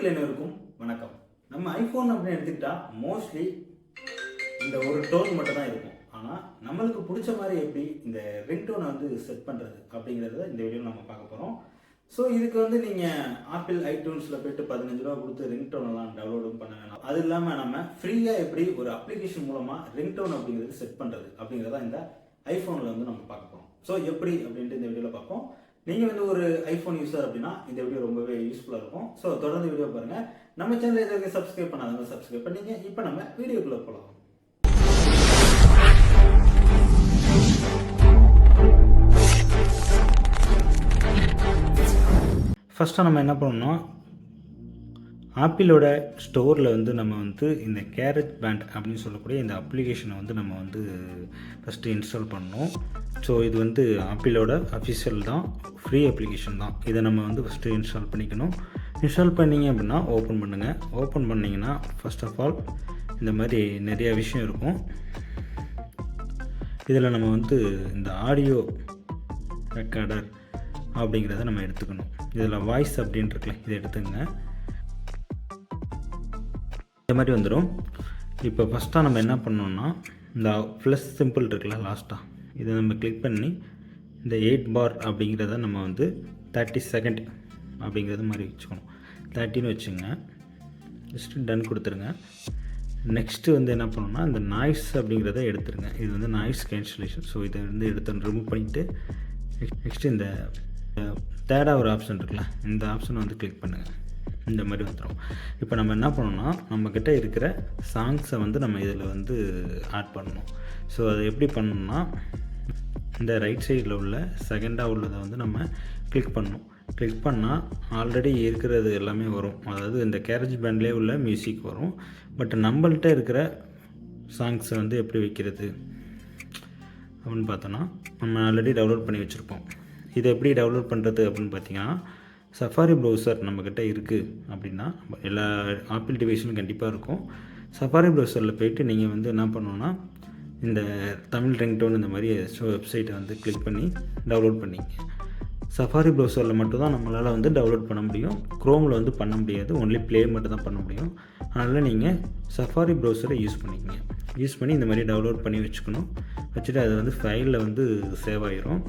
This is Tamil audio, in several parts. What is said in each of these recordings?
நண்பர்கள் அனைவருக்கும் வணக்கம். நம்ம ஐஃபோன் அப்படின்னு எடுத்துக்கிட்டால் மோஸ்ட்லி இந்த ஒரு டோன் மட்டும் தான் இருக்கும். ஆனால் நம்மளுக்கு பிடிச்ச மாதிரி எப்படி இந்த ரிங்டோனை வந்து செட் பண்ணுறது அப்படிங்கிறத இந்த வீடியோவில் நம்ம பார்க்க போகிறோம். ஸோ இதுக்கு வந்து நீங்கள் ஆப்பிள் ஐடியூன்ஸில் போய்ட்டு 15 ரூபா கொடுத்து ரிங்டோனெல்லாம் டவுன்லோடும் பண்ண வேணாம். அது இல்லாமல் நம்ம ஃப்ரீயாக எப்படி ஒரு அப்ளிகேஷன் மூலமாக ரிங்டோன் அப்படிங்கிறது செட் பண்ணுறது அப்படிங்கிறத இந்த ஐஃபோனில் வந்து நம்ம பார்க்க போகிறோம். ஸோ எப்படி அப்படின்ட்டு இந்த வீடியோவில் பார்ப்போம். நீங்கள் வந்து ஒரு ஐஃபோன் யூஸர் அப்படின்னா இந்த வீடியோ ரொம்பவே யூஸ்ஃபுல்லாக இருக்கும். ஸோ தொடர்ந்து வீடியோ பாருங்கள். நம்ம சேனல் இது வரைக்கும் சப்ஸ்கிரைப் பண்ணாதவங்க சப்ஸ்கிரைப் பண்ணிங்க. இப்போ நம்ம வீடியோக்குள்ளே போகலாம். ஃபஸ்ட்டாக நம்ம என்ன பண்ணணும், ஆப்பிளோட ஸ்டோரில் வந்து நம்ம வந்து இந்த கேரட் பேண்ட் அப்படின்னு சொல்லக்கூடிய இந்த அப்ளிகேஷனை வந்து நம்ம வந்து ஃபஸ்ட்டு இன்ஸ்டால் பண்ணணும். ஸோ இது வந்து ஆப்பிளோட அஃபிஷியல் தான், ஃப்ரீ அப்ளிகேஷன் தான். இதை நம்ம வந்து ஃபஸ்ட்டு இன்ஸ்டால் பண்ணிக்கணும். இன்ஸ்டால் பண்ணிங்க அப்படின்னா ஓப்பன் பண்ணுங்கள். ஓப்பன் பண்ணிங்கன்னா ஃபர்ஸ்ட் ஆஃப் ஆல் இந்த மாதிரி நிறையா விஷயம் இருக்கும். இதில் நம்ம வந்து இந்த ஆடியோ ரெக்கார்டர் அப்படிங்கிறத நம்ம எடுத்துக்கணும். இதில் வாய்ஸ் அப்படின்ட்டுருக்குல்ல, இதை எடுத்துங்க. இந்த மாதிரி வந்துடும். இப்போ ஃபஸ்ட்டாக நம்ம என்ன பண்ணோம்னா, இந்த ப்ளஸ் சிம்பிள் இருக்குல்ல லாஸ்ட்டாக, இதை நம்ம கிளிக் பண்ணி இந்த 8 பார் அப்படிங்கிறத நம்ம வந்து 30 செகண்ட் அப்படிங்கிறது மாதிரி வச்சுக்கணும். 30ன்னு வச்சுங்க. ஜஸ்ட்டு டன் கொடுத்துருங்க. நெக்ஸ்ட்டு வந்து என்ன பண்ணணும்னா, இந்த நாய்ஸ் அப்படிங்கிறத எடுத்துருங்க. இது வந்து நாய்ஸ் கேன்சலேஷன். ஸோ இதை வந்து எடுத்து ரிமூவ் பண்ணிவிட்டு நெக்ஸ்ட்டு இந்த தேர்டாக ஒரு ஆப்ஷன் இருக்குல்ல, இந்த ஆப்ஷனை வந்து கிளிக் பண்ணுங்கள். இந்த மாதிரி வந்துடும். இப்போ நம்ம என்ன பண்ணணும்னா, நம்மக்கிட்ட இருக்கிற சாங்ஸை வந்து நம்ம இதில் வந்து ஆட் பண்ணணும். ஸோ அதை எப்படி பண்ணணும்னா, இந்த ரைட் சைடில் உள்ள செகண்டாக உள்ளதை வந்து நம்ம கிளிக் பண்ணணும். கிளிக் பண்ணால் ஆல்ரெடி இருக்கிறது எல்லாமே வரும். அதாவது இந்த கேரேஜ் பேண்ட்லேயே உள்ள மியூசிக் வரும். பட் நம்மள்கிட்ட இருக்கிற சாங்ஸை வந்து எப்படி வைக்கிறது அப்படின்னு பார்த்தோன்னா, நம்ம ஆல்ரெடி டவுன்லோட் பண்ணி வச்சுருப்போம். இதை எப்படி டவுன்லோட் பண்ணுறது அப்படின்னு பார்த்தீங்கன்னா, சஃபாரி ப்ரௌசர் நம்மக்கிட்ட இருக்குது அப்படின்னா, எல்லா ஆப்பிள் டிவைஸும் கண்டிப்பாக இருக்கும். சஃபாரி ப்ரௌசரில் போய்ட்டு நீங்கள் வந்து என்ன பண்ணணுன்னா, இந்த தமிழ் ரிங்டோன் இந்த மாதிரி வெப்சைட்டை வந்து கிளிக் பண்ணி டவுன்லோட் பண்ணிங்க. சஃபாரி ப்ரௌசரில் மட்டும்தான் நம்மளால் வந்து டவுன்லோட் பண்ண முடியும். க்ரோமில் வந்து பண்ண முடியாது. ஒன்லி ப்ளே மட்டும் தான் பண்ண முடியும். அதனால் நீங்கள் சஃபாரி ப்ரௌசரை யூஸ் பண்ணிக்கங்க. யூஸ் பண்ணி இந்த மாதிரி டவுன்லோட் பண்ணி வச்சுக்கணும். வச்சுட்டு அது வந்து ஃபைலில் வந்து சேவ் ஆகிரும்.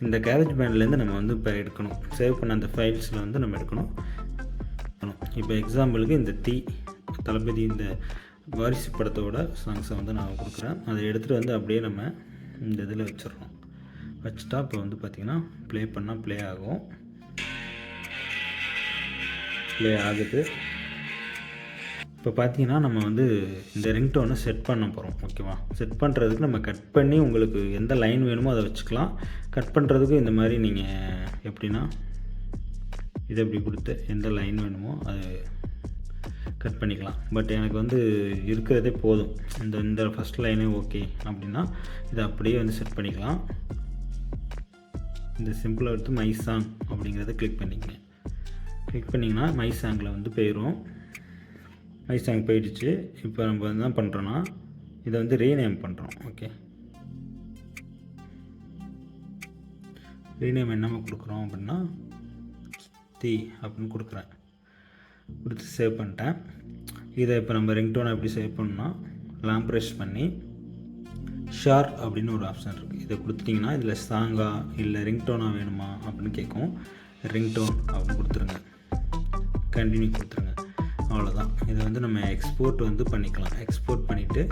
இந்த கேரேஜ் பேண்ட்லேருந்து நம்ம வந்து இப்போ எடுக்கணும். சேவ் பண்ண அந்த ஃபைல்ஸில் வந்து நம்ம எடுக்கணும். இப்போ எக்ஸாம்பிளுக்கு இந்த தளபதி இந்த வாரிசு படத்தோட சாங்ஸை வந்து நான் கொடுக்குறேன். அதை எடுத்துகிட்டு வந்து அப்படியே நம்ம இந்த இதில் வச்சிடறோம். வச்சுட்டா இப்போ வந்து பார்த்திங்கன்னா ப்ளே பண்ணால் ப்ளே ஆகும். ப்ளே ஆகுது. இப்போ பார்த்தீங்கன்னா நம்ம வந்து இந்த ரிங்டோனை செட் பண்ண போகிறோம். ஓகேவா? செட் பண்ணுறதுக்கு நம்ம கட் பண்ணி உங்களுக்கு எந்த லைன் வேணுமோ அதை வச்சுக்கலாம். கட் பண்ணுறதுக்கு இந்த மாதிரி நீங்கள் எப்படின்னா, இதை எப்படி கொடுத்து எந்த லைன் வேணுமோ அது கட் பண்ணிக்கலாம். பட் எனக்கு வந்து இருக்கிறதே போதும். இந்த ஃபஸ்ட் லைனே ஓகே அப்படின்னா இதை அப்படியே வந்து செட் பண்ணிக்கலாம். இந்த சிம்பிளாக எடுத்து மை சாங் அப்படிங்கிறத கிளிக் பண்ணிக்கங்க. கிளிக் பண்ணிங்கன்னா மை சாங்கில் வந்து போயிடும். மை சாங் போயிடுச்சு. இப்போ நம்ம என்ன பண்ணுறோன்னா, இதை வந்து ரீநேம் பண்ணுறோம். ஓகே, ரீநேம் என்னமா கொடுக்குறோம் அப்படின்னா, அப்படின்னு கொடுக்குறேன். கொடுத்து சேவ் பண்ணிட்டேன். இதை இப்போ நம்ம ரிங்டோனை எப்படி சேவ் பண்ணோம்னா, லாங் ப்ரெஸ் பண்ணி ஷார் அப்படின்னு ஒரு ஆப்ஷன் இருக்குது. இதை கொடுத்துட்டிங்கன்னா இதில் சாங்கா இல்லை ரிங்டோனாக வேணுமா அப்படின்னு கேட்கும். ரிங்டோன் அப்படின்னு கொடுத்துருங்க. கண்டினியூ கொடுத்துருங்க. அவ்வளோதான். இதை வந்து நம்ம எக்ஸ்போர்ட் வந்து பண்ணிக்கலாம். எக்ஸ்போர்ட் பண்ணிவிட்டு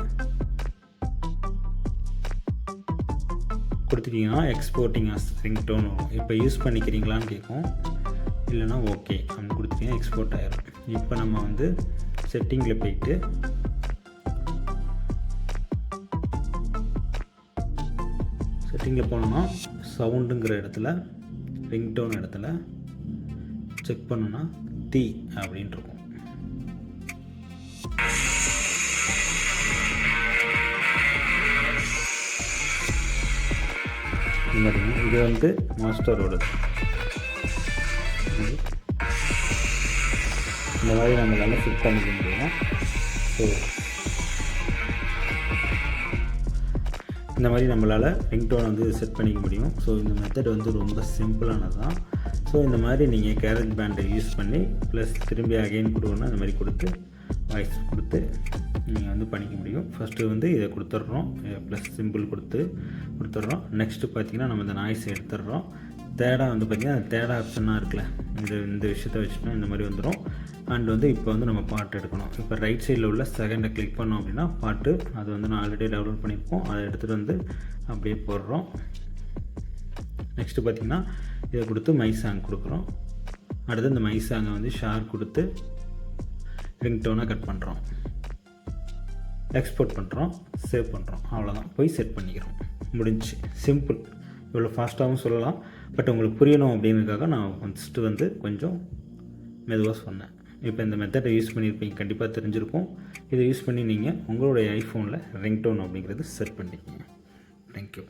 கொடுத்துட்டிங்கன்னா எக்ஸ்போர்ட்டிங் அஸ் ரிங்டோன் வரும். இப்போ யூஸ் பண்ணிக்கிறீங்களான்னு கேட்கும். இல்லைனா ஓகே அப்படின்னு கொடுத்துட்டிங்கன்னா எக்ஸ்போர்ட் ஆகிடும். இப்போ நம்ம வந்து செட்டிங்கில் போயிட்டு செட்டிங்கில் போனோம்னா சவுண்டுங்கிற இடத்துல ரிங்டோன் இடத்துல செக் பண்ணோன்னா அப்படின்னு இருக்கும். இது வந்து மாஸ்டரோடது. இந்த மாதிரி நம்மளால் செட் பண்ணிக்க முடியும். ஸோ இந்த மாதிரி நம்மளால் ரிங்டோன் வந்து செட் பண்ணிக்க முடியும். ஸோ இந்த மெத்தட் வந்து ரொம்ப சிம்பிளானது தான். ஸோ இந்த மாதிரி நீங்கள் கேரட் பேண்டை யூஸ் பண்ணி ப்ளஸ் திரும்பி அகைன் கொடுக்கணும்னா இந்த மாதிரி கொடுத்து வாய்ஸ் கொடுத்து நீங்கள் வந்து பண்ணிக்க முடியும். ஃபஸ்ட்டு வந்து இதை கொடுத்துட்றோம், ப்ளஸ் சிம்பிள் கொடுத்துட்றோம். நெக்ஸ்ட்டு பார்த்திங்கன்னா நம்ம இந்த நாய்ஸ் எடுத்துடுறோம். தேர்டாக வந்து பார்த்திங்கன்னா தேர்ட் ஆப்ஷனாக இருக்குல்ல, இந்த விஷயத்தை வச்சுட்டோம் இந்த மாதிரி வந்துடும். அண்ட் வந்து இப்போ வந்து நம்ம பாட்டு எடுக்கணும். இப்போ ரைட் சைடில் உள்ள செகண்டை கிளிக் பண்ணோம் அப்படின்னா பாட்டு, அது வந்து நான் ஆல்ரெடி டவுன்லோட் பண்ணியிருப்போம், அதை எடுத்துகிட்டு வந்து அப்படியே போடுறோம். நெக்ஸ்ட்டு பார்த்திங்கன்னா இதை கொடுத்து மை சாங் கொடுக்குறோம். அடுத்து இந்த மை சாங்கை வந்து ஷார் கொடுத்து ரிங்டோனாக கட் பண்ணுறோம், எக்ஸ்போர்ட் பண்ணுறோம், சேவ் பண்ணுறோம். அவ்வளோதான், போய் செட் பண்ணிக்கிறோம், முடிஞ்சு. சிம்பிள். இவ்வளோ ஃபாஸ்ட்டாகவும் சொல்லலாம், பட் உங்களுக்கு புரியணும் அப்படிங்கிறதுக்காக நான் ஃபஸ்ட்டு வந்து கொஞ்சம் மெதுவாக சொன்னேன். இப்போ இந்த மெத்தடை யூஸ் பண்ணியிருப்பீங்க, கண்டிப்பாக தெரிஞ்சிருக்கும். இதை யூஸ் பண்ணி நீங்கள் உங்களுடைய ஐஃபோனில் ரிங்டோன் அப்படிங்கிறது செட் பண்ணிக்கிங்க. தேங்க்யூ.